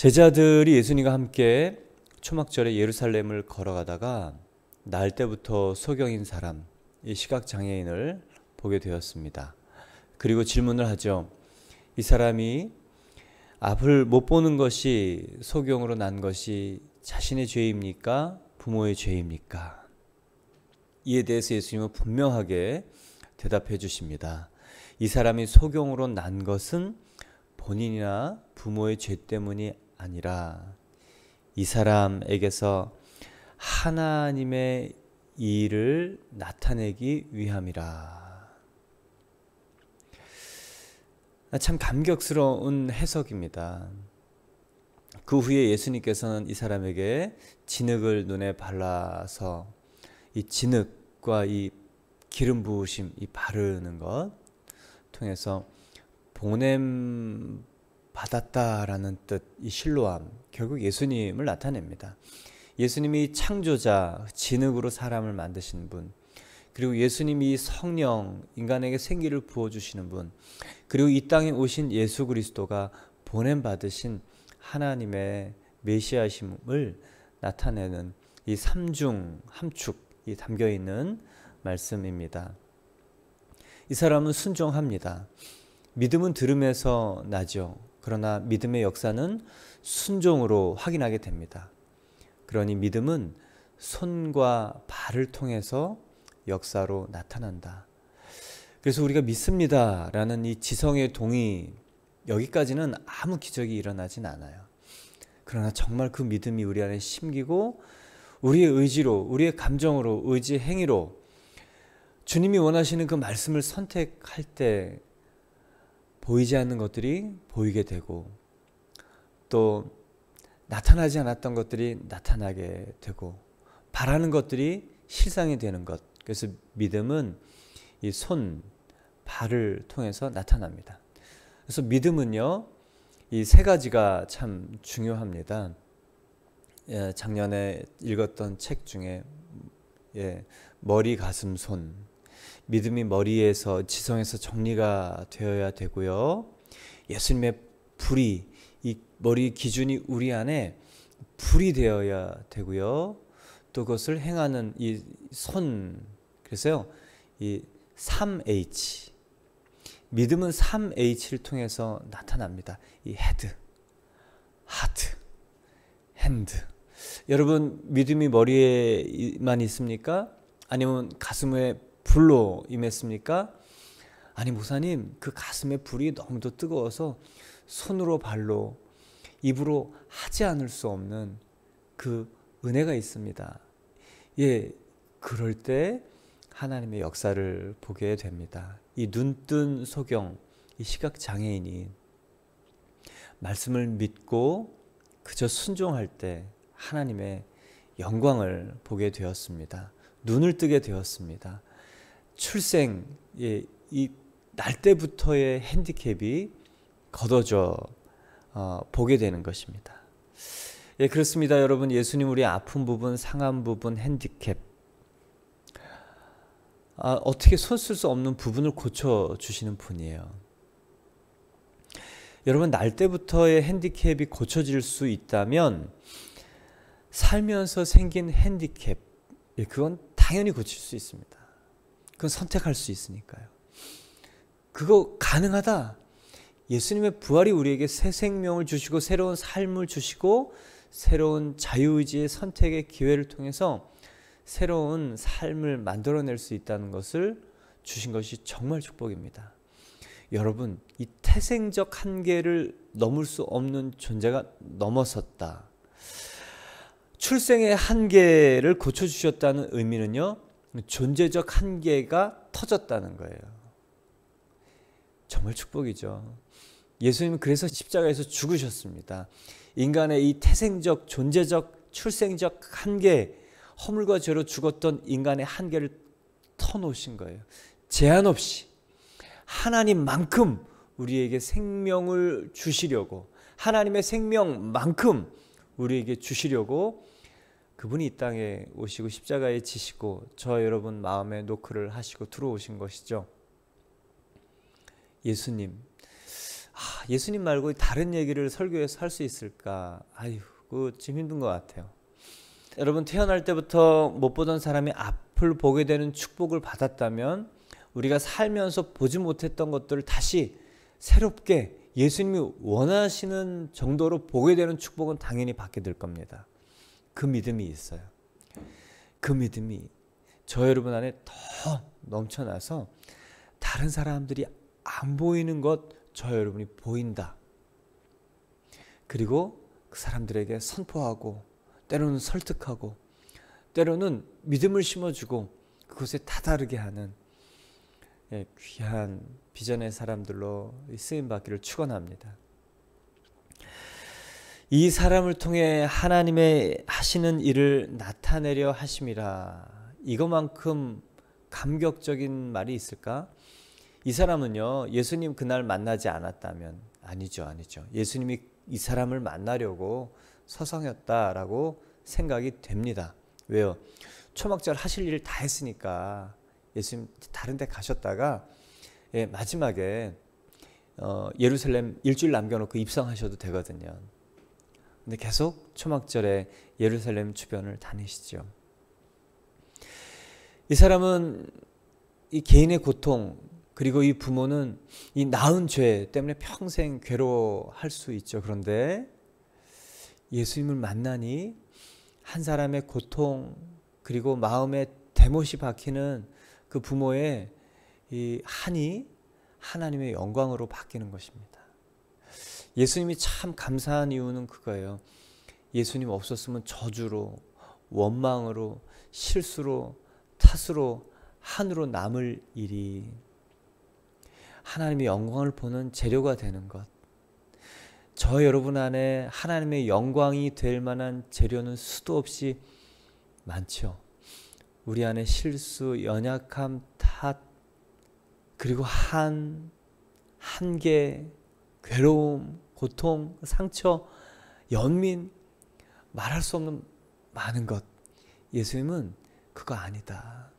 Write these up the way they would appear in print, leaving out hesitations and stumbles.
제자들이 예수님과 함께 초막절에 예루살렘을 걸어가다가 날 때부터 소경인 사람, 이 시각장애인을 보게 되었습니다. 그리고 질문을 하죠. 이 사람이 앞을 못 보는 것이 소경으로 난 것이 자신의 죄입니까? 부모의 죄입니까? 이에 대해서 예수님은 분명하게 대답해 주십니다. 이 사람이 소경으로 난 것은 본인이나 부모의 죄 때문이 아니라 이 사람에게서 하나님의 일을 나타내기 위함이라. 참 감격스러운 해석입니다. 그 후에 예수님께서는 이 사람에게 진흙을 눈에 발라서 이 진흙과 이 기름 부으심, 이 바르는 것 통해서 보냄 받았다라는 뜻, 이 실로암, 결국 예수님을 나타냅니다. 예수님이 창조자, 진흙으로 사람을 만드신 분, 그리고 예수님이 성령, 인간에게 생기를 부어주시는 분, 그리고 이 땅에 오신 예수 그리스도가 보냄받으신 하나님의 메시아심을 나타내는 이 삼중 함축이 담겨있는 말씀입니다. 이 사람은 순종합니다. 믿음은 들음에서 나죠. 그러나 믿음의 역사는 순종으로 확인하게 됩니다. 그러니 믿음은 손과 발을 통해서 역사로 나타난다. 그래서 우리가 믿습니다라는 이 지성의 동의, 여기까지는 아무 기적이 일어나진 않아요. 그러나 정말 그 믿음이 우리 안에 심기고 우리의 의지로, 우리의 감정으로, 의지 행위로 주님이 원하시는 그 말씀을 선택할 때 보이지 않는 것들이 보이게 되고 또 나타나지 않았던 것들이 나타나게 되고 바라는 것들이 실상이 되는 것. 그래서 믿음은 이 손, 발을 통해서 나타납니다. 그래서 믿음은요, 이 세 가지가 참 중요합니다. 작년에 읽었던 책 중에 머리, 가슴, 손. 믿음이 머리에서 지성에서 정리가 되어야 되고요. 예수님의 불이, 이 머리 기준이 우리 안에 불이 되어야 되고요. 또 그것을 행하는 이 손, 그래서요, 이 3H, 믿음은 3H를 통해서 나타납니다. 이 헤드, 하트, 핸드. 여러분 믿음이 머리에만 있습니까? 아니면 가슴에 불로 임했습니까? 아니 목사님, 그 가슴에 불이 너무도 뜨거워서 손으로 발로 입으로 하지 않을 수 없는 그 은혜가 있습니다. 예, 그럴 때 하나님의 역사를 보게 됩니다. 이 눈뜬 소경, 이 시각장애인이 말씀을 믿고 그저 순종할 때 하나님의 영광을 보게 되었습니다. 눈을 뜨게 되었습니다. 출생, 이 날 때부터의 핸디캡이 걷어져 보게 되는 것입니다. 예, 그렇습니다. 여러분, 예수님 우리 아픈 부분, 상한 부분, 핸디캡, 어떻게 손 쓸 수 없는 부분을 고쳐주시는 분이에요. 여러분, 날 때부터의 핸디캡이 고쳐질 수 있다면 살면서 생긴 핸디캡, 그건 당연히 고칠 수 있습니다. 그건 선택할 수 있으니까요. 그거 가능하다. 예수님의 부활이 우리에게 새 생명을 주시고 새로운 삶을 주시고 새로운 자유의지의 선택의 기회를 통해서 새로운 삶을 만들어낼 수 있다는 것을 주신 것이 정말 축복입니다. 여러분, 이 태생적 한계를 넘을 수 없는 존재가 넘어섰다. 출생의 한계를 고쳐주셨다는 의미는요, 존재적 한계가 터졌다는 거예요. 정말 축복이죠. 예수님은 그래서 십자가에서 죽으셨습니다. 인간의 이 태생적, 존재적, 출생적 한계, 허물과 죄로 죽었던 인간의 한계를 터놓으신 거예요. 제한 없이 하나님만큼 우리에게 생명을 주시려고, 하나님의 생명만큼 우리에게 주시려고 그분이 이 땅에 오시고 십자가에 지시고 저 여러분 마음에 노크를 하시고 들어오신 것이죠. 예수님, 예수님 말고 다른 얘기를 설교에서 할 수 있을까? 아유, 그거 좀 힘든 것 같아요. 여러분, 태어날 때부터 못 보던 사람이 앞을 보게 되는 축복을 받았다면 우리가 살면서 보지 못했던 것들을 다시 새롭게 예수님이 원하시는 정도로 보게 되는 축복은 당연히 받게 될 겁니다. 그 믿음이 있어요. 그 믿음이 저 여러분 안에 더 넘쳐나서 다른 사람들이 안 보이는 것 저 여러분이 보인다. 그리고 그 사람들에게 선포하고 때로는 설득하고 때로는 믿음을 심어주고 그것에 다다르게 하는 귀한 비전의 사람들로 쓰임받기를 축원합니다. 이 사람을 통해 하나님의 하시는 일을 나타내려 하심이라. 이것만큼 감격적인 말이 있을까? 이 사람은요, 예수님 그날 만나지 않았다면 아니죠. 예수님이 이 사람을 만나려고 서성였다라고 생각이 됩니다. 왜요? 초막절 하실 일 다 했으니까 예수님 다른 데 가셨다가 마지막에 예루살렘 일주일 남겨놓고 입성하셔도 되거든요. 근데 계속 초막절에 예루살렘 주변을 다니시죠. 이 사람은 이 개인의 고통 그리고 이 부모는 이 낳은 죄 때문에 평생 괴로워할 수 있죠. 그런데 예수님을 만나니 한 사람의 고통 그리고 마음에 대못이 박히는 그 부모의 이 한이 하나님의 영광으로 바뀌는 것입니다. 예수님이 참 감사한 이유는 그거예요. 예수님 없었으면 저주로, 원망으로, 실수로, 탓으로, 한으로 남을 일이 하나님의 영광을 보는 재료가 되는 것. 저 여러분 안에 하나님의 영광이 될 만한 재료는 수도 없이 많죠. 우리 안에 실수, 연약함, 탓, 그리고 한계, 괴로움, 고통, 상처, 연민, 말할 수 없는 많은 것. 예수님은 그거 아니다.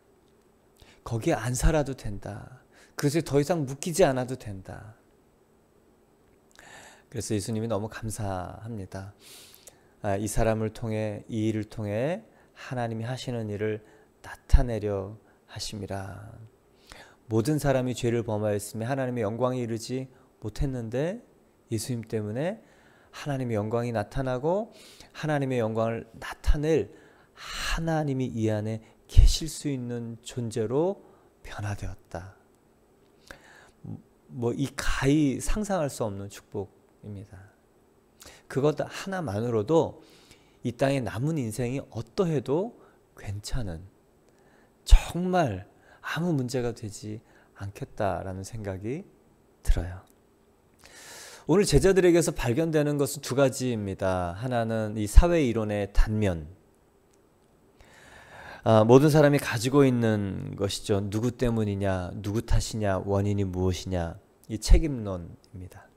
거기에 안 살아도 된다. 그것에 더 이상 묶이지 않아도 된다. 그래서 예수님이 너무 감사합니다. 이 사람을 통해, 이 일을 통해 하나님이 하시는 일을 나타내려 하심이라. 모든 사람이 죄를 범하였으며 하나님의 영광에 이르지 못했는데 예수님 때문에 하나님의 영광이 나타나고 하나님의 영광을 나타낼 하나님이 이 안에 계실 수 있는 존재로 변화되었다. 이 가히 상상할 수 없는 축복입니다. 그것 하나만으로도 이 땅에 남은 인생이 어떠해도 괜찮은, 정말 아무 문제가 되지 않겠다라는 생각이 들어요. 오늘 제자들에게서 발견되는 것은 두 가지입니다. 하나는 이 사회 이론의 단면. 모든 사람이 가지고 있는 것이죠. 누구 때문이냐, 누구 탓이냐, 원인이 무엇이냐, 이 책임론입니다.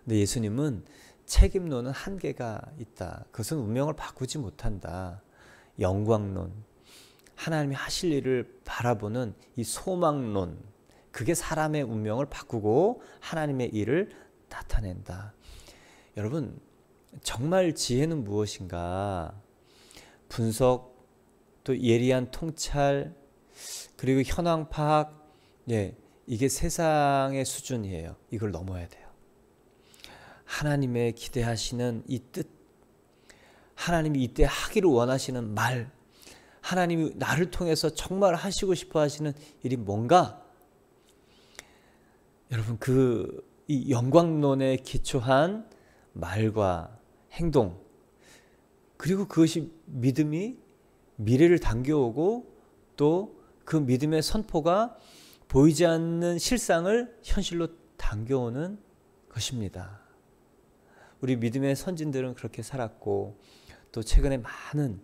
근데 예수님은 책임론은 한계가 있다. 그것은 운명을 바꾸지 못한다. 영광론, 하나님이 하실 일을 바라보는 이 소망론, 그게 사람의 운명을 바꾸고 하나님의 일을 나타낸다. 여러분, 정말 지혜는 무엇인가? 분석, 또 예리한 통찰, 그리고 현황 파악, 이게 세상의 수준이에요. 이걸 넘어야 돼요. 하나님의 기대하시는 이 뜻, 하나님이 이때 하기를 원하시는 말, 하나님이 나를 통해서 정말 하시고 싶어 하시는 일이 뭔가? 여러분, 이 영광론에 기초한 말과 행동, 그리고 그것이 믿음이 미래를 당겨오고 또 그 믿음의 선포가 보이지 않는 실상을 현실로 당겨오는 것입니다. 우리 믿음의 선진들은 그렇게 살았고, 또 최근에 많은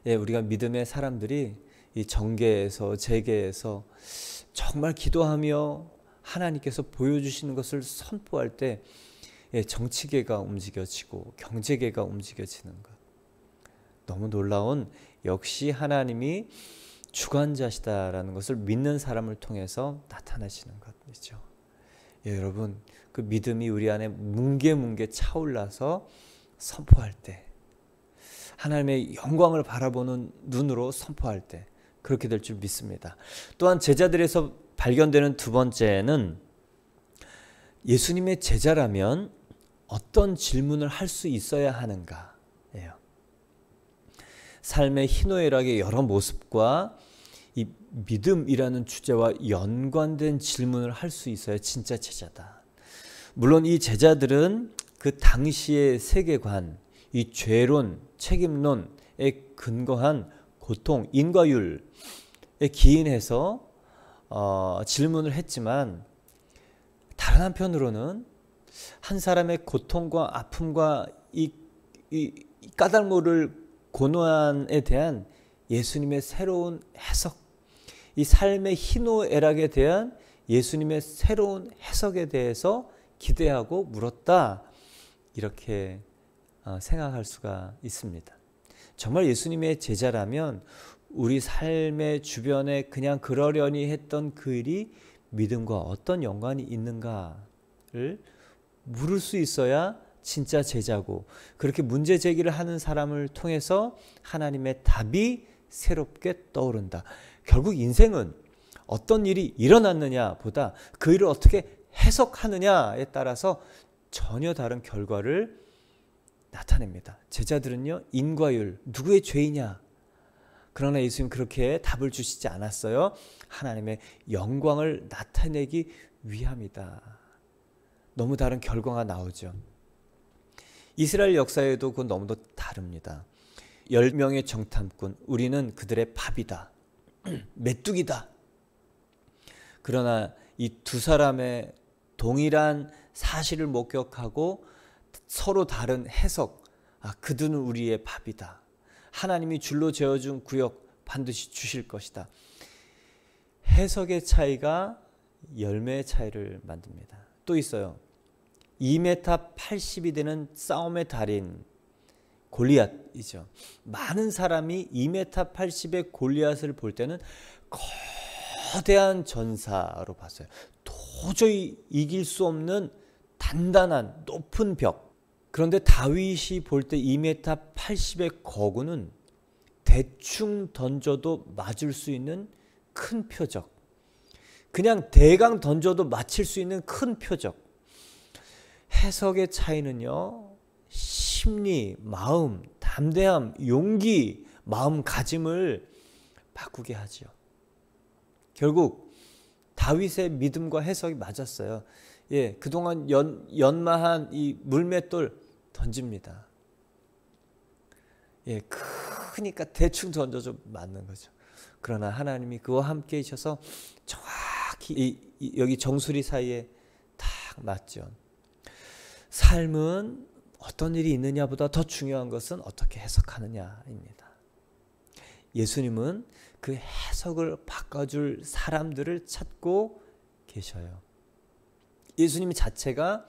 우리가 믿음의 사람들이 이 정계에서 재계에서 정말 기도하며 하나님께서 보여주시는 것을 선포할 때 정치계가 움직여지고 경제계가 움직여지는 것. 너무 놀라운, 역시 하나님이 주관자시다라는 것을 믿는 사람을 통해서 나타나시는 것이죠. 예, 여러분 그 믿음이 우리 안에 뭉게뭉게 차올라서 선포할 때, 하나님의 영광을 바라보는 눈으로 선포할 때 그렇게 될 줄 믿습니다. 또한 제자들에서 발견되는 두 번째는 예수님의 제자라면 어떤 질문을 할 수 있어야 하는가예요. 삶의 희노애락의 여러 모습과 이 믿음이라는 주제와 연관된 질문을 할 수 있어야 진짜 제자다. 물론 이 제자들은 그 당시의 세계관, 이 죄론, 책임론에 근거한 고통, 인과율에 기인해서 질문을 했지만, 다른 한편으로는 한 사람의 고통과 아픔과 이 까닭모를 고난에 대한 예수님의 새로운 해석, 이 삶의 희노애락에 대한 예수님의 새로운 해석에 대해서 기대하고 물었다, 이렇게 생각할 수가 있습니다. 정말 예수님의 제자라면 우리 삶의 주변에 그냥 그러려니 했던 그 일이 믿음과 어떤 연관이 있는가를 물을 수 있어야 진짜 제자고, 그렇게 문제 제기를 하는 사람을 통해서 하나님의 답이 새롭게 떠오른다. 결국 인생은 어떤 일이 일어났느냐 보다 그 일을 어떻게 해석하느냐에 따라서 전혀 다른 결과를 나타냅니다. 제자들은요, 인과율, 누구의 죄이냐. 그러나 예수님 그렇게 답을 주시지 않았어요. 하나님의 영광을 나타내기 위함이다. 너무 다른 결과가 나오죠. 이스라엘 역사에도 그건 너무도 다릅니다. 10명의 정탐꾼, 우리는 그들의 밥이다, 메뚜기다. 그러나 이 두 사람의 동일한 사실을 목격하고 서로 다른 해석, 그들은 우리의 밥이다, 하나님이 줄로 재어준 구역 반드시 주실 것이다. 해석의 차이가 열매의 차이를 만듭니다. 또 있어요. 2m 80이 되는 싸움의 달인 골리앗이죠. 많은 사람이 2m 80의 골리앗을 볼 때는 거대한 전사로 봤어요. 도저히 이길 수 없는 단단한 높은 벽. 그런데 다윗이 볼 때 2m 80의 거구는 대충 던져도 맞을 수 있는 큰 표적, 그냥 대강 던져도 맞힐 수 있는 큰 표적. 해석의 차이는요, 심리, 마음, 담대함, 용기, 마음가짐을 바꾸게 하죠. 결국 다윗의 믿음과 해석이 맞았어요. 예, 그동안 연마한 이 물맷돌 던집니다. 예, 크니까 대충 던져도 맞는 거죠. 그러나 하나님이 그와 함께 계셔서 정확히 여기 정수리 사이에 딱 맞죠. 삶은 어떤 일이 있느냐보다 더 중요한 것은 어떻게 해석하느냐입니다. 예수님은 그 해석을 바꿔줄 사람들을 찾고 계셔요. 예수님 자체가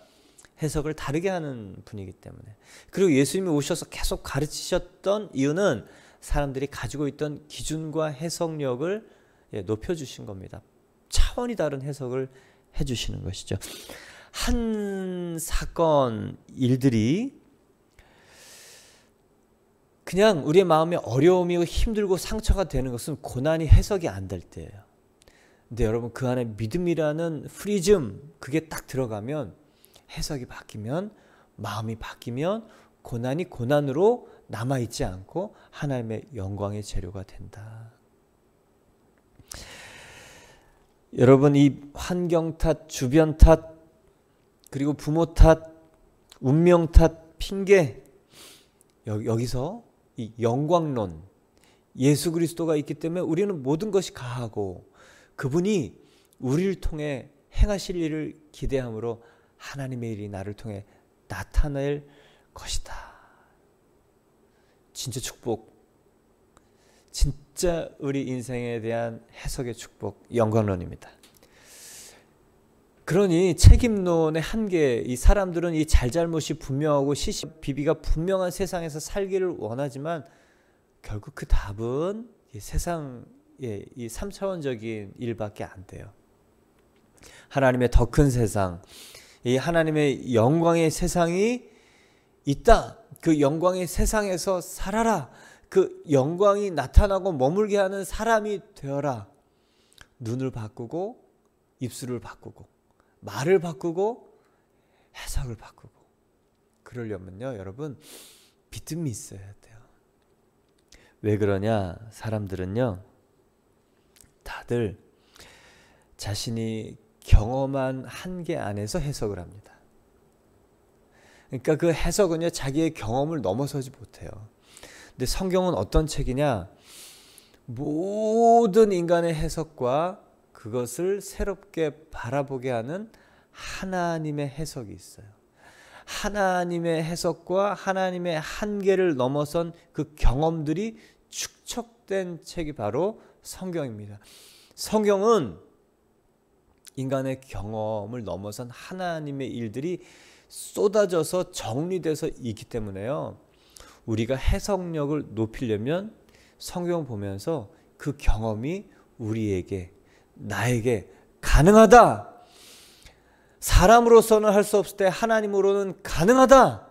해석을 다르게 하는 분이기 때문에. 그리고 예수님이 오셔서 계속 가르치셨던 이유는 사람들이 가지고 있던 기준과 해석력을 높여주신 겁니다. 차원이 다른 해석을 해주시는 것이죠. 한 사건, 일들이 그냥 우리의 마음에 어려움이고 힘들고 상처가 되는 것은 고난이 해석이 안 될 때예요. 근데 여러분, 그 안에 믿음이라는 프리즘, 그게 딱 들어가면, 해석이 바뀌면, 마음이 바뀌면 고난이 고난으로 남아있지 않고 하나님의 영광의 재료가 된다. 여러분, 이 환경 탓, 주변 탓, 그리고 부모 탓, 운명 탓, 핑계, 여기서 이 영광론, 예수 그리스도가 있기 때문에 우리는 모든 것이 가하고 그분이 우리를 통해 행하실 일을 기대함으로 하나님의 일이 나를 통해 나타낼 것이다. 진짜 축복, 진짜 우리 인생에 대한 해석의 축복, 영광론입니다. 그러니 책임론의 한계, 이 사람들은 이 잘잘못이 분명하고 시시비비가 분명한 세상에서 살기를 원하지만 결국 그 답은 이 세상의 이 3차원적인 일밖에 안 돼요. 하나님의 더 큰 세상, 이 하나님의 영광의 세상이 있다. 그 영광의 세상에서 살아라. 그 영광이 나타나고 머물게 하는 사람이 되어라. 눈을 바꾸고 입술을 바꾸고 말을 바꾸고 해석을 바꾸고. 그러려면요, 여러분, 믿음이 있어야 돼요. 왜 그러냐? 사람들은요, 다들 자신이 경험한 한계 안에서 해석을 합니다. 그러니까 그 해석은요, 자기의 경험을 넘어서지 못해요. 근데 성경은 어떤 책이냐? 모든 인간의 해석과 그것을 새롭게 바라보게 하는 하나님의 해석이 있어요. 하나님의 해석과 하나님의 한계를 넘어선 그 경험들이 축적된 책이 바로 성경입니다. 성경은 인간의 경험을 넘어선 하나님의 일들이 쏟아져서 정리돼서 있기 때문에요. 우리가 해석력을 높이려면 성경 보면서 그 경험이 우리에게, 나에게 가능하다. 사람으로서는 할 수 없을 때 하나님으로는 가능하다.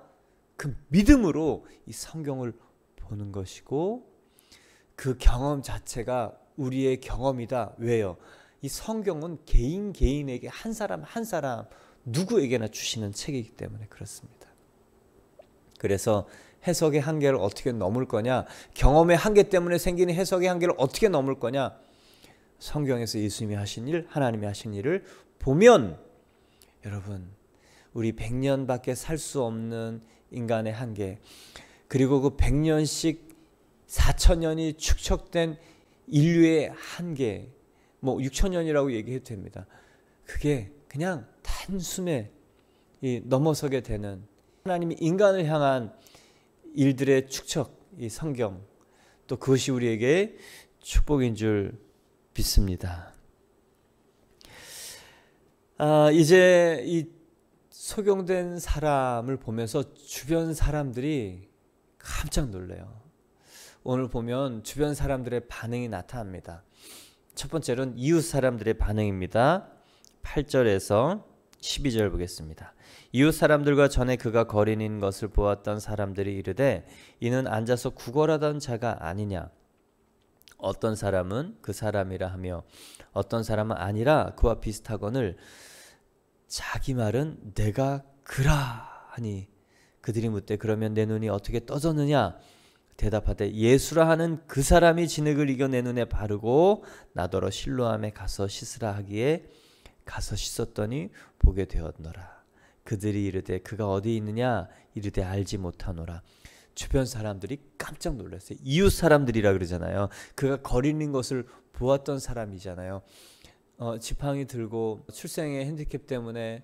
그 믿음으로 이 성경을 보는 것이고, 그 경험 자체가 우리의 경험이다. 왜요? 이 성경은 개인에게 한 사람 누구에게나 주시는 책이기 때문에 그렇습니다. 그래서 해석의 한계를 어떻게 넘을 거냐, 경험의 한계 때문에 생기는 해석의 한계를 어떻게 넘을 거냐, 성경에서 예수님이 하신 일, 하나님이 하신 일을 보면, 여러분, 우리 100년밖에 살 수 없는 인간의 한계, 그리고 그 100년씩 4,000년이 축적된 인류의 한계, 뭐 6,000년이라고 얘기해도 됩니다. 그게 그냥 단숨에 넘어서게 되는 하나님이 인간을 향한 일들의 축적, 이 성경, 또 그것이 우리에게 축복인 줄 믿습니다. 이제 이 소경된 사람을 보면서 주변 사람들이 깜짝 놀래요. 오늘 보면 주변 사람들의 반응이 나타납니다. 첫 번째는 이웃 사람들의 반응입니다. 8절에서 12절 보겠습니다. 이웃 사람들과 전에 그가 거린인 것을 보았던 사람들이 이르되 이는 앉아서 구걸하던 자가 아니냐. 어떤 사람은 그 사람이라 하며 어떤 사람은 아니라 그와 비슷하거늘 자기 말은 내가 그라 하니 그들이 묻되 그러면 내 눈이 어떻게 떠졌느냐. 대답하되 예수라 하는 그 사람이 진흙을 이겨 내 눈에 바르고 나더러 실로암에 가서 씻으라 하기에 가서 씻었더니 보게 되었노라. 그들이 이르되 그가 어디 있느냐 이르되 알지 못하노라. 주변 사람들이 깜짝 놀랐어요. 이웃 사람들이라 그러잖아요. 그가 거리는 것을 보았던 사람이잖아요. 지팡이 들고 출생의 핸디캡 때문에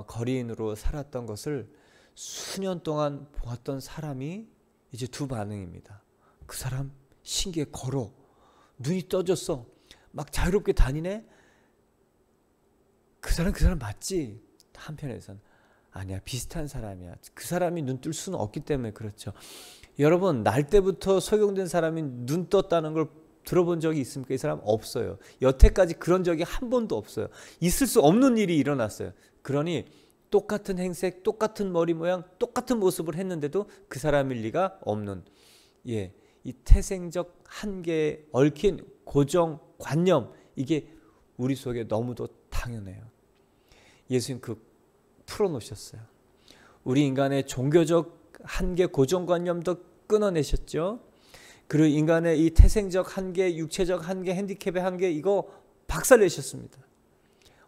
거리인으로 살았던 것을 수년 동안 보았던 사람이 이제 두 반응입니다. 그 사람 신기해, 걸어, 눈이 떠졌어, 막 자유롭게 다니네. 그 사람 맞지? 한편에서는 아니야, 비슷한 사람이야. 그 사람이 눈 뜰 수는 없기 때문에 그렇죠. 여러분, 날 때부터 소경된 사람이 눈 떴다는 걸 들어본 적이 있습니까? 이 사람 없어요. 여태까지 그런 적이 한 번도 없어요. 있을 수 없는 일이 일어났어요. 그러니 똑같은 행색, 똑같은 머리 모양, 똑같은 모습을 했는데도 그 사람일 리가 없는, 이 태생적 한계에 얽힌 고정관념, 이게 우리 속에 너무도 당연해요. 예수님 그 풀어놓으셨어요. 우리 인간의 종교적 한계, 고정관념도 끊어내셨죠. 그리고 인간의 이 태생적 한계, 육체적 한계, 핸디캡의 한계, 이거 박살내셨습니다.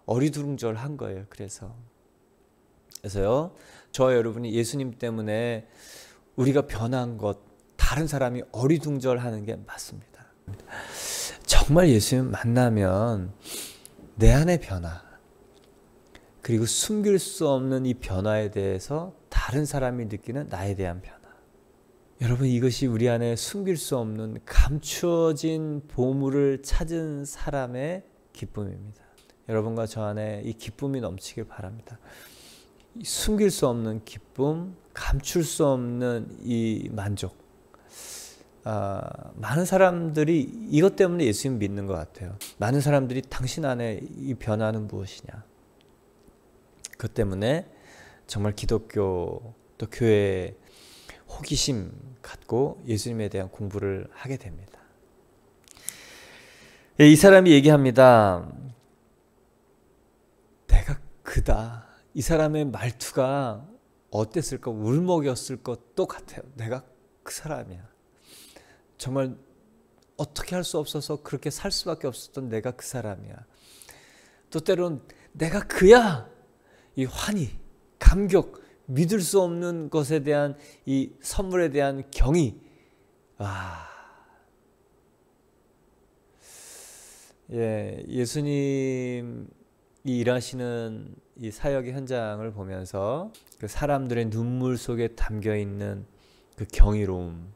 어리둥절한 거예요. 그래서요, 저와 여러분이 예수님 때문에 우리가 변한 것, 다른 사람이 어리둥절하는 게 맞습니다. 정말 예수님 만나면 내 안의 변화, 그리고 숨길 수 없는 이 변화에 대해서 다른 사람이 느끼는 나에 대한 변화, 여러분, 이것이 우리 안에 숨길 수 없는 감추어진 보물을 찾은 사람의 기쁨입니다. 여러분과 저 안에 이 기쁨이 넘치길 바랍니다. 숨길 수 없는 기쁨, 감출 수 없는 이 만족, 많은 사람들이 이것 때문에 예수님 믿는 것 같아요. 많은 사람들이 당신 안에 이 변화는 무엇이냐. 그것 때문에 정말 기독교 또 교회에 호기심 갖고 예수님에 대한 공부를 하게 됩니다. 이 사람이 얘기합니다. 내가 그다. 이 사람의 말투가 어땠을까? 울먹였을 것도 같아요. 내가 그 사람이야. 정말 어떻게 할 수 없어서 그렇게 살 수밖에 없었던 내가 그 사람이야. 또 때론 내가 그야. 이 환희, 감격, 믿을 수 없는 것에 대한 이 선물에 대한 경의. 예수님이 일하시는 이 사역의 현장을 보면서 그 사람들의 눈물 속에 담겨 있는 그 경이로움,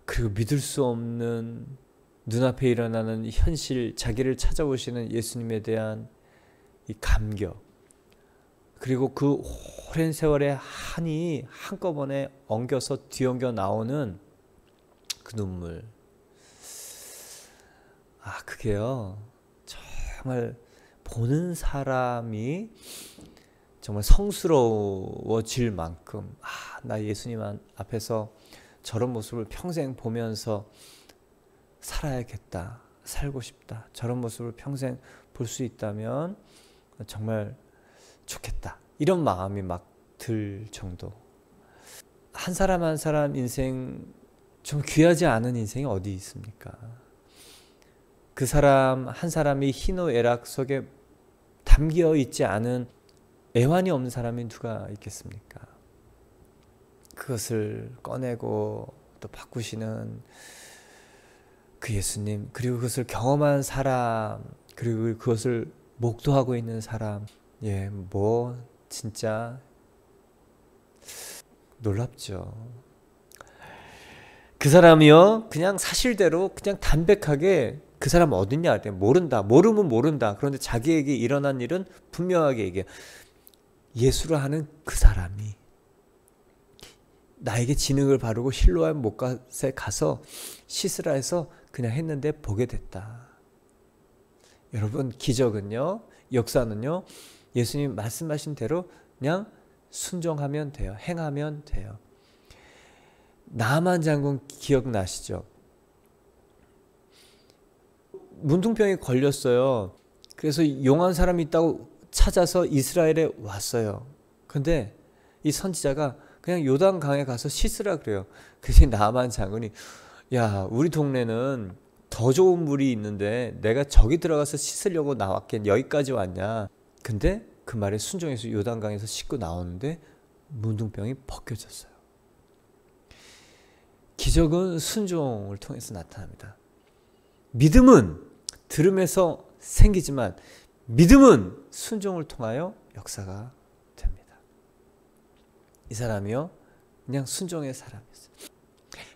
그리고 믿을 수 없는 눈앞에 일어나는 현실, 자기를 찾아오시는 예수님에 대한 이 감격, 그리고 그 오랜 세월의 한이 한꺼번에 엉겨서 뒤엉겨 나오는 그 눈물. 그게요, 정말 보는 사람이 정말 성스러워질 만큼 나 예수님 앞에서 저런 모습을 평생 보면서 살아야겠다, 살고 싶다, 저런 모습을 평생 볼 수 있다면 정말 좋겠다, 이런 마음이 막 들 정도. 한 사람 한 사람 인생, 좀 귀하지 않은 인생이 어디 있습니까? 그 사람 한 사람이 희노애락 속에 담겨 있지 않은, 애환이 없는 사람이 누가 있겠습니까? 그것을 꺼내고 또 바꾸시는 그 예수님, 그리고 그것을 경험한 사람, 그리고 그것을 목도하고 있는 사람, 진짜 놀랍죠. 그 사람이요, 그냥 사실대로 그냥 담백하게 그 사람 어딨냐? 모른다. 모르면 모른다. 그런데 자기에게 일어난 일은 분명하게 얘기해요. 예수를 하는 그 사람이 나에게 진흙을 바르고 실로암 못갓에 가서 씻으라 해서 그냥 했는데 보게 됐다. 여러분, 기적은요, 역사는요, 예수님 말씀하신 대로 그냥 순종하면 돼요. 행하면 돼요. 나만 장군 기억나시죠? 문둥병에 걸렸어요. 그래서 용한 사람이 있다고 찾아서 이스라엘에 왔어요. 근데 이 선지자가 그냥 요단강에 가서 씻으라 그래요. 그래서 나만 장군이, 우리 동네는 더 좋은 물이 있는데 내가 저기 들어가서 씻으려고 나왔겠, 여기까지 왔냐. 근데 그 말에 순종해서 요단강에서 씻고 나오는데 문둥병이 벗겨졌어요. 기적은 순종을 통해서 나타납니다. 믿음은 들음에서 생기지만 믿음은 순종을 통하여 역사가 됩니다. 이 사람이요, 그냥 순종의 사람이었어요.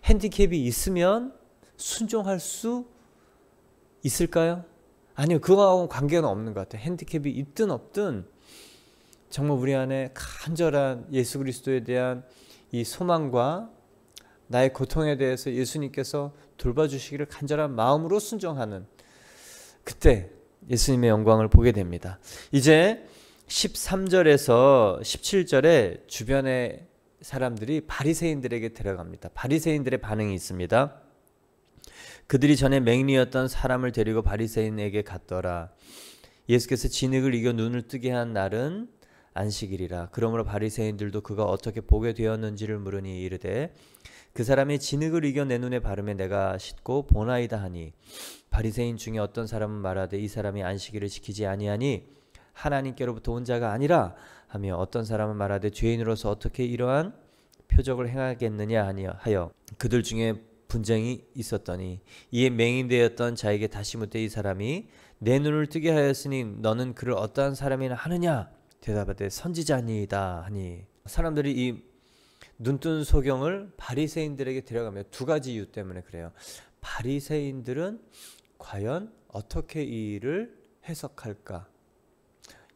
핸디캡이 있으면 순종할 수 있을까요? 아니요, 그거하고는 관계는 없는 것 같아요. 핸디캡이 있든 없든 정말 우리 안에 간절한 예수 그리스도에 대한 이 소망과 나의 고통에 대해서 예수님께서 돌봐주시기를 간절한 마음으로 순종하는, 그때 예수님의 영광을 보게 됩니다. 이제 13절에서 17절에 주변의 사람들이 바리새인들에게 데려갑니다. 바리새인들의 반응이 있습니다. 그들이 전에 맹리였던 사람을 데리고 바리새인에게 갔더라. 예수께서 진흙을 이겨 눈을 뜨게 한 날은 안식일이라. 그러므로 바리새인들도 그가 어떻게 보게 되었는지를 물으니 이르되 그 사람이 진흙을 이겨 내 눈에 바르매 내가 씻고 보나이다 하니, 바리새인 중에 어떤 사람은 말하되 이 사람이 안식일을 지키지 아니하니 하나님께로부터 온 자가 아니라 하며, 어떤 사람은 말하되 죄인으로서 어떻게 이러한 표적을 행하겠느냐 하여 그들 중에 분쟁이 있었더니, 이에 맹인되었던 자에게 다시 묻되 이 사람이 내 눈을 뜨게 하였으니 너는 그를 어떠한 사람이나 하느냐? 대답하되 선지자니이다 하니, 사람들이 이 눈뜬 소경을 바리새인들에게 데려가며 두 가지 이유 때문에 그래요. 바리새인들은 과연 어떻게 이 일을 해석할까?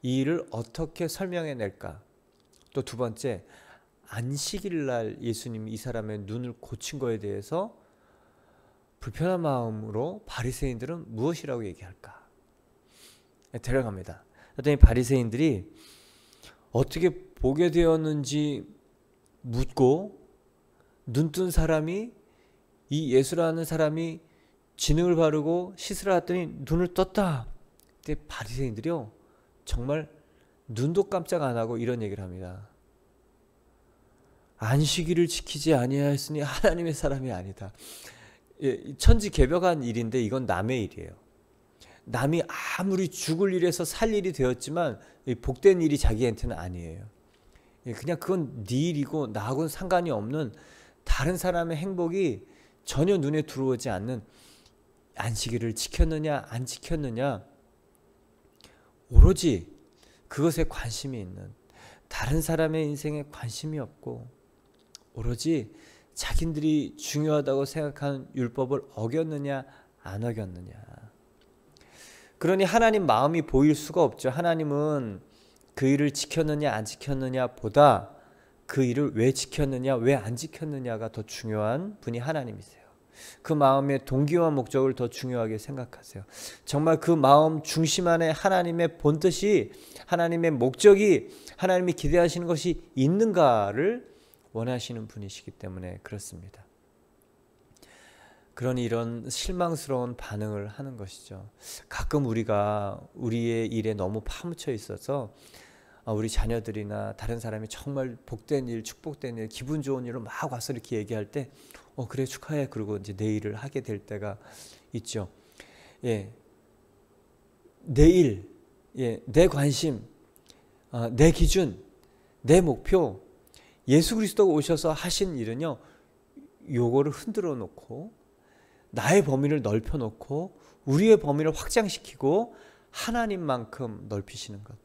이 일을 어떻게 설명해낼까? 또 두 번째, 안식일 날 예수님이 이 사람의 눈을 고친 거에 대해서 불편한 마음으로 바리새인들은 무엇이라고 얘기할까? 데려갑니다. 그랬더니 바리새인들이 어떻게 보게 되었는지 묻고, 눈뜬 사람이, 이 예수라는 사람이 진흙을 바르고 씻으러 갔더니 눈을 떴다. 그때 바리새인들이요, 정말 눈도 깜짝 안 하고 이런 얘기를 합니다. 안식일을 지키지 아니하였으니 하나님의 사람이 아니다. 천지개벽한 일인데 이건 남의 일이에요. 남이 아무리 죽을 일에서 살 일이 되었지만 복된 일이 자기한테는 아니에요. 그냥 그건 네 일이고 나하고는 상관이 없는 다른 사람의 행복이 전혀 눈에 들어오지 않는, 안식일을 지켰느냐 안 지켰느냐 오로지 그것에 관심이 있는, 다른 사람의 인생에 관심이 없고 오로지 자기들이 중요하다고 생각하는 율법을 어겼느냐 안 어겼느냐. 그러니 하나님 마음이 보일 수가 없죠. 하나님은 그 일을 지켰느냐 안 지켰느냐 보다 그 일을 왜 지켰느냐 왜 안 지켰느냐가 더 중요한 분이 하나님이세요. 그 마음의 동기와 목적을 더 중요하게 생각하세요. 정말 그 마음 중심 안에 하나님의 본뜻이, 하나님의 목적이, 하나님이 기대하시는 것이 있는가를 원하시는 분이시기 때문에 그렇습니다. 그러니 이런 실망스러운 반응을 하는 것이죠. 가끔 우리가 우리의 일에 너무 파묻혀 있어서 우리 자녀들이나 다른 사람이 정말 복된 일, 축복된 일, 기분 좋은 일을 막 와서 이렇게 얘기할 때 그래 축하해, 그러고 이제 내 일을 하게 될 때가 있죠. 내 일, 내 관심, 내 기준, 내 목표, 예수 그리스도가 오셔서 하신 일은요, 요거를 흔들어 놓고 나의 범위를 넓혀 놓고 우리의 범위를 확장시키고 하나님만큼 넓히시는 것.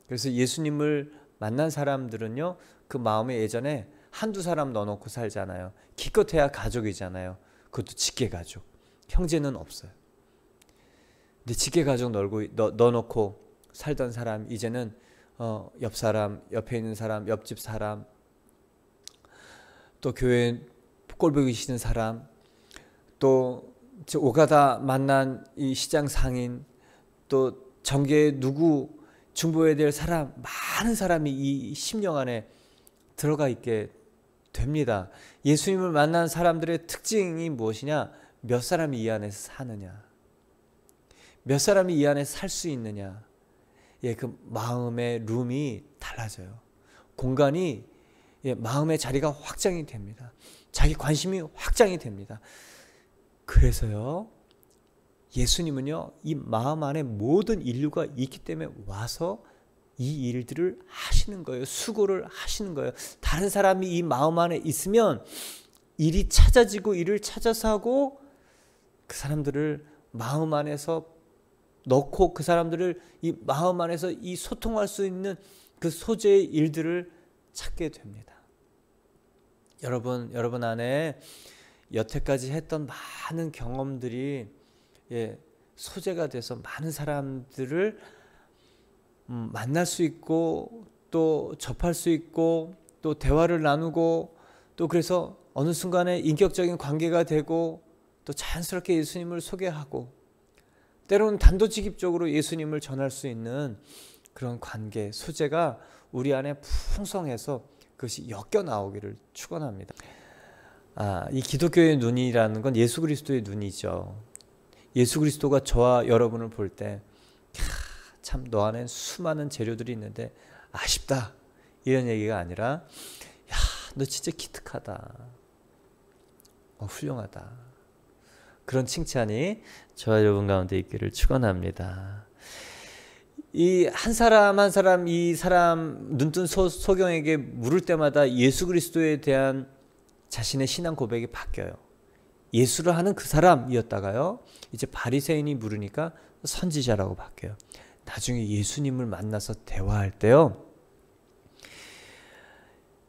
그래서 예수님을 만난 사람들은요, 그 마음에 예전에 한두 사람 넣어놓고 살잖아요. 기껏해야 가족이잖아요. 그것도 직계가족. 형제는 없어요. 근데 직계가족 넣어놓고 살던 사람, 이제는 옆 사람, 옆에 있는 사람, 옆집 사람, 또 교회 꼴보기 싫은 사람, 또 오가다 만난 이 시장 상인, 또 정계에 누구 중보해야 될 사람, 많은 사람이 이 심령 안에 들어가 있게 됩니다. 예수님을 만난 사람들의 특징이 무엇이냐? 몇 사람이 이 안에서 사느냐, 몇 사람이 이 안에서 살 수 있느냐. 그 마음의 룸이 달라져요. 공간이, 마음의 자리가 확장이 됩니다. 자기 관심이 확장이 됩니다. 그래서요, 예수님은요, 이 마음 안에 모든 인류가 있기 때문에 와서 이 일들을 하시는 거예요. 수고를 하시는 거예요. 다른 사람이 이 마음 안에 있으면 일이 찾아지고 일을 찾아서 하고, 그 사람들을 마음 안에서 넣고 그 사람들을 이 마음 안에서 이 소통할 수 있는 그 소재의 일들을 찾게 됩니다. 여러분 안에 여태까지 했던 많은 경험들이 소재가 돼서 많은 사람들을 만날 수 있고, 또 접할 수 있고, 또 대화를 나누고, 또 그래서 어느 순간에 인격적인 관계가 되고, 또 자연스럽게 예수님을 소개하고, 때로는 단도직입적으로 예수님을 전할 수 있는 그런 관계, 소재가 우리 안에 풍성해서 그것이 엮여 나오기를 축원합니다. 이 기독교의 눈이라는 건 예수 그리스도의 눈이죠. 예수 그리스도가 저와 여러분을 볼 때 참 너 안에 수많은 재료들이 있는데 아쉽다, 이런 얘기가 아니라 너 진짜 기특하다, 훌륭하다, 그런 칭찬이 저와 여러분 가운데 있기를 축원합니다. 이 한 사람 한 사람, 이 사람 눈뜬 소경에게 물을 때마다 예수 그리스도에 대한 자신의 신앙 고백이 바뀌어요. 예수를 하는 그 사람이었다가요, 이제 바리새인이 물으니까 선지자라고 바뀌어요. 나중에 예수님을 만나서 대화할 때요,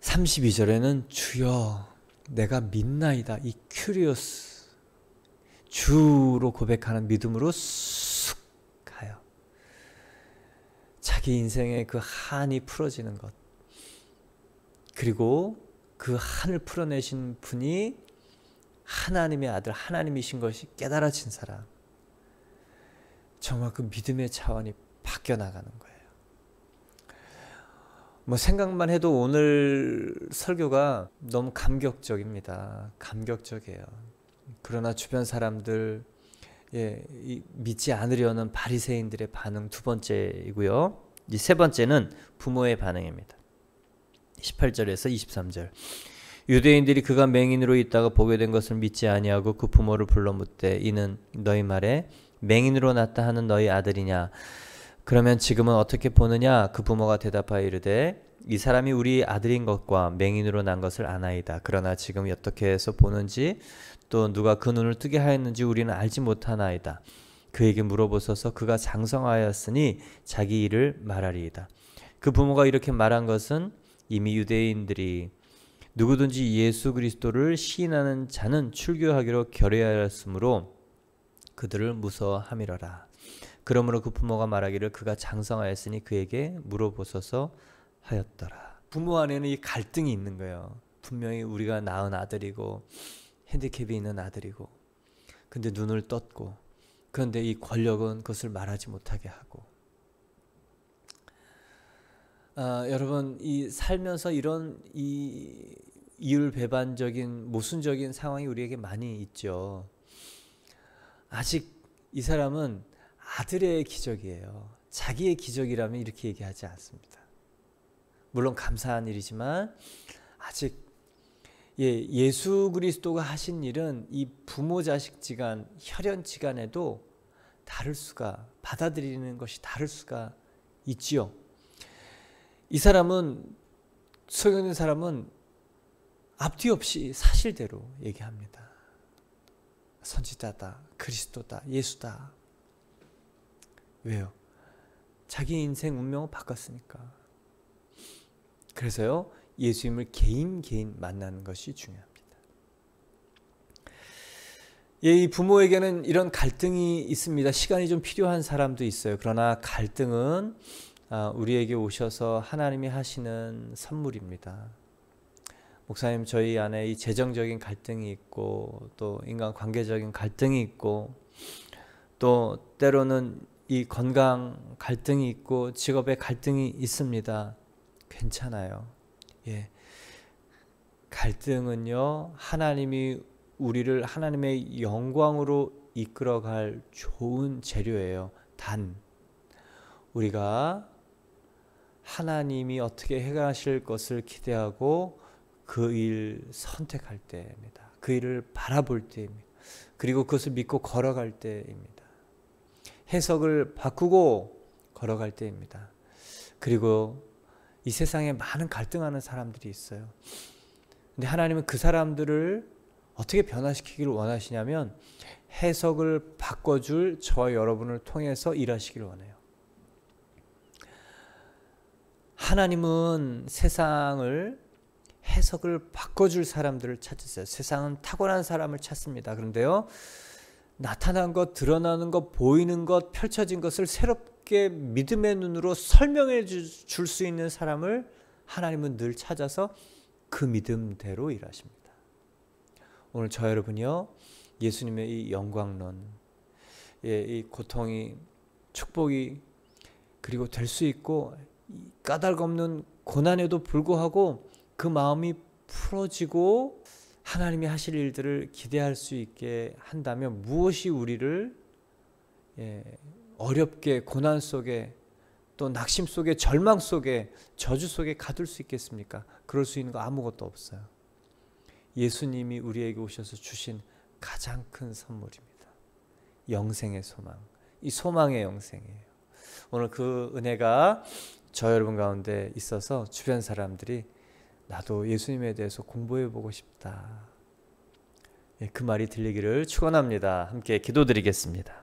32절에는 주여 내가 믿나이다, 이 큐리오스, 주로 고백하는 믿음으로 쑥 가요. 자기 인생의 그 한이 풀어지는 것, 그리고 그 한을 풀어내신 분이 하나님의 아들 하나님이신 것이 깨달아진 사람, 정말 그 믿음의 차원이 바뀌어 나가는 거예요. 뭐 생각만 해도 오늘 설교가 너무 감격적입니다. 감격적이에요. 그러나 주변 사람들, 믿지 않으려는 바리새인들의 반응 두 번째이고요. 이 세 번째는 부모의 반응입니다. 18절에서 23절. 유대인들이 그가 맹인으로 있다가 보게 된 것을 믿지 아니하고 그 부모를 불러 묻되 이는 너희 말에 맹인으로 났다 하는 너희 아들이냐? 그러면 지금은 어떻게 보느냐? 그 부모가 대답하여 이르되 이 사람이 우리 아들인 것과 맹인으로 난 것을 아나이다. 그러나 지금 어떻게 해서 보는지 또 누가 그 눈을 뜨게 하였는지 우리는 알지 못하나이다. 그에게 물어보소서. 그가 장성하였으니 자기 일을 말하리이다. 그 부모가 이렇게 말한 것은 이미 유대인들이 누구든지 예수 그리스도를 시인하는 자는 출교하기로 결의하였으므로 그들을 무서워함이러라. 그러므로 그 부모가 말하기를 그가 장성하였으니 그에게 물어보소서 하였더라. 부모 안에는 이 갈등이 있는 거예요. 분명히 우리가 낳은 아들이고 핸디캡이 있는 아들이고, 근데 눈을 떴고, 그런데 이 권력은 그것을 말하지 못하게 하고. 여러분, 이 살면서 이런 이 이율배반적인 모순적인 상황이 우리에게 많이 있죠. 아직 이 사람은 아들의 기적이에요. 자기의 기적이라면 이렇게 얘기하지 않습니다. 물론 감사한 일이지만 아직 예수 그리스도가 하신 일은 이 부모 자식지간 혈연지간에도 다를 수가, 받아들이는 것이 다를 수가 있지요. 이 사람은, 소경된 사람은 앞뒤 없이 사실대로 얘기합니다. 선지자다, 그리스도다, 예수다. 왜요? 자기 인생 운명을 바꿨으니까. 그래서요, 예수님을 개인 만나는 것이 중요합니다. 이 부모에게는 이런 갈등이 있습니다. 시간이 좀 필요한 사람도 있어요. 그러나 갈등은 우리에게 오셔서 하나님이 하시는 선물입니다. 목사님, 저희 안에 이 재정적인 갈등이 있고 또 인간 관계적인 갈등이 있고 또 때로는 이 건강 갈등이 있고 직업의 갈등이 있습니다. 괜찮아요. 갈등은요, 하나님이 우리를 하나님의 영광으로 이끌어갈 좋은 재료예요. 단 우리가 하나님이 어떻게 해가실 것을 기대하고 그 일 선택할 때입니다. 그 일을 바라볼 때입니다. 그리고 그것을 믿고 걸어갈 때입니다. 해석을 바꾸고 걸어갈 때입니다. 그리고 이 세상에 많은 갈등하는 사람들이 있어요. 근데 하나님은 그 사람들을 어떻게 변화시키기를 원하시냐면 해석을 바꿔줄 저와 여러분을 통해서 일하시기를 원해요. 하나님은 세상을 해석을 바꿔줄 사람들을 찾으세요. 세상은 타고난 사람을 찾습니다. 그런데요, 나타난 것, 드러나는 것, 보이는 것, 펼쳐진 것을 새롭게 믿음의 눈으로 설명해 줄 수 있는 사람을 하나님은 늘 찾아서 그 믿음대로 일하십니다. 오늘 저 여러분이요, 예수님의 이 영광론, 이 고통이 축복이 그리고 될 수 있고 까닭 없는 고난에도 불구하고 그 마음이 풀어지고 하나님이 하실 일들을 기대할 수 있게 한다면 무엇이 우리를 어렵게 고난 속에 또 낙심 속에 절망 속에 저주 속에 가둘 수 있겠습니까? 그럴 수 있는 거 아무것도 없어요. 예수님이 우리에게 오셔서 주신 가장 큰 선물입니다. 영생의 소망. 이 소망의 영생이에요. 오늘 그 은혜가 저 여러분 가운데 있어서 주변 사람들이 나도 예수님에 대해서 공부해보고 싶다. 그 말이 들리기를 축원합니다. 함께 기도드리겠습니다.